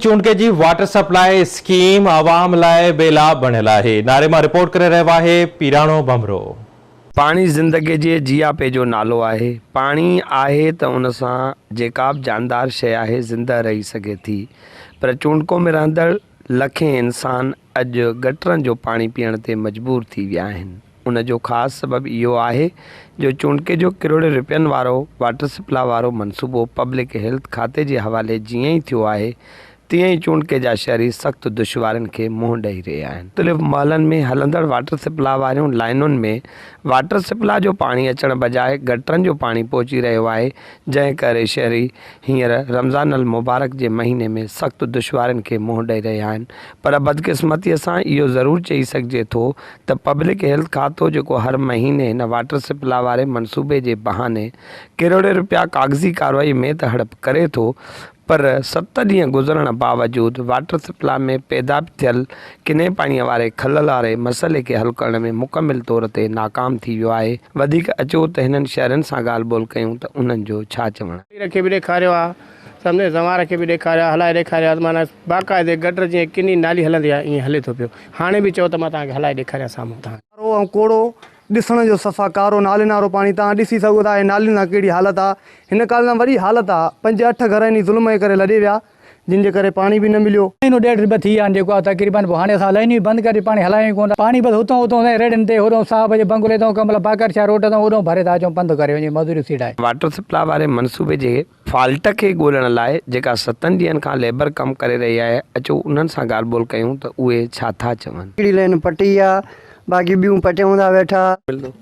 चूंडके जी water supply scheme आवाम लाइ बेलाभ बणियल आहे। नारे मां रिपोर्ट करे रहियो आहे पीराणो भमरो। पानी ज़िंदगी जे जियापे जो नालो आहे। पानी आहे त उन सां जेका बि जानदार शइ आहे ज़िंदा रही सघे थी, पर चूंडको में रहंदड़ लखें इंसान अॼु गटरनि जो पाणी पीअण ते मजबूर थी विया आहिनि। उन जो ख़ासि सबबु इहो आहे जो चूंडके जो करोड़े रुपयनि वारो वाटर सप्लाई वारो मनसूबो पब्लिक हेल्थ खाते जे हवाले जीअं ई थियो आहे, तीअं ई चूंडके जा शहरी सख़्तु दुश्वारियुनि खे मुंहुं ॾेई रहिया आहिनि। मुख़्तलिफ़ महलनि में हलंदड़ वाटर सप्लाई वारियूं लाइनुनि में वाटर सप्लाई जो पाणी अचण बजाए गटरनि जो पाणी पहुची रहियो आहे, जंहिं करे शहरी हींअर रमज़ान अल मुबारक जे महीने में सख़्तु दुश्वारियुनि खे मुंहुं ॾेई रहिया आहिनि। पर बदकिस्मतीअ सां इहो ज़रूरु चई सघिजे थो त पब्लिक हेल्थ खातो जेको हर महीने हिन वाटर सप्लाई वारे मनसूबे जे बहाने करोड़े रुपया कागज़ी कार्रवाई में त हड़प करे थो, पर 7 ॾींहं गुज़रण बावजूदि वाटर सप्लाई में पैदा थियल किने पाणीअ वारे खलल वारे मसइले खे हल करण में मुकमिल तौर ते नाकाम थी वियो आहे। वधीक अचो त हिननि शहरनि सां ॻाल्हि ॿोल कयूं त उन्हनि जो छा चवणु। खे बि ॾेखारियो आहे, सम्झे ज़मार खे बि ॾेखारियो आहे, हलाए ॾेखारियो आहे, माना बाक़ाइदे गटर जीअं किनी नाली हलंदी आहे ईअं हले थो पियो। हाणे बि चओ त मां तव्हांखे हलाए ॾेखारियां साम्हूं तव्हां। ऐं कोड़ो ॾिसण जो सफ़ा कारो नाले नारो पाणी तव्हां ॾिसी सघो था। नालियुनि सां कहिड़ी हालत आहे। हिन काल में वरी हालत आहे, 5-8 घर इन ज़ुल्म जे करे लॾे विया, जिन जे करे पाणी बि न मिलियो। महीनो 1.5 थी विया आहिनि जेको आहे तक़रीबन। पोइ हाणे असां लाइनियूं बंदि करे पाणी हलायूं कोन। पाणी बसि हुतां हुतां रेड़नि ते होॾो साहब जे बंगले तां कमल बाकर छा रोड तां होॾो भरे था अचूं, बंदि करे वञे मज़दूरी सीड़ाए। वाटर सप्लाई वारे मनसूबे जे फॉल्ट खे ॻोल्हण लाइ जेका 7 ॾींहंनि खां लेबर कमु करे रही आहे, अचो उन्हनि सां ॻाल्हि ॿोल कयूं त उहे छा था चवनि। हिकिड़ी लाइन पटी आहे, बाक़ी ॿियूं पटियूं था वेठा।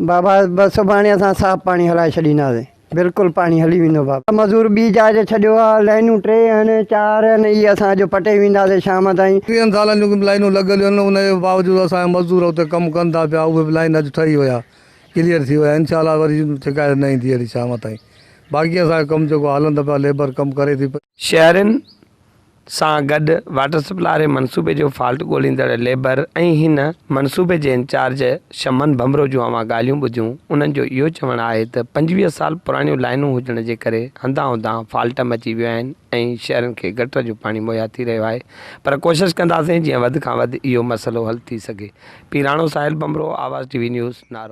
बाबा बसि सुभाणे असां साफ़ पाणी हलाए छॾींदासीं, बिल्कुलु पाणी हली वेंदो। बाबा मज़ूर ॿी जाइ छॾियो आहे, लाइनूं 3 आहिनि 4 आहिनि, इहे असां अॼु पटे वेंदासीं शाम ताईं। 3 सालनि जूं लाइनूं लॻियलु आहिनि, उनजे बावजूदि असांजा मज़दूर हुते कमु कनि था पिया। उहे बि लाइन अॼु ठही विया, क्लियर थी विया। इंशाल्लाह वरी शिकायत न ईंदी अहिड़ी शाम ताईं। बाक़ी असांजो कमु जेको हलंदो पिया, लेबर कमु करे थी। शहरनि सां गॾु वाटर सप्लाई वारे मनसूबे जो फॉल्ट ॻोल्हींदड़ लेबर ऐं हिन मनसूबे जे इंचार्ज शमन भमरो जूं अवां ॻाल्हियूं ॿुधियूं। उन्हनि जो इहो चवणु आहे त 25 साल पुराणियूं लाइनूं हुजण जे करे हंधा हुंधा फॉल्ट मची विया आहिनि ऐं शहरनि खे गटर जो पाणी मुहैया थी रहियो आहे। पर कोशिशि कंदासीं जीअं वधि खां वधि इहो मसइलो हल थी सघे। पीराणो साहिल भमरो, आवाज़ TV न्यूज़, नारो।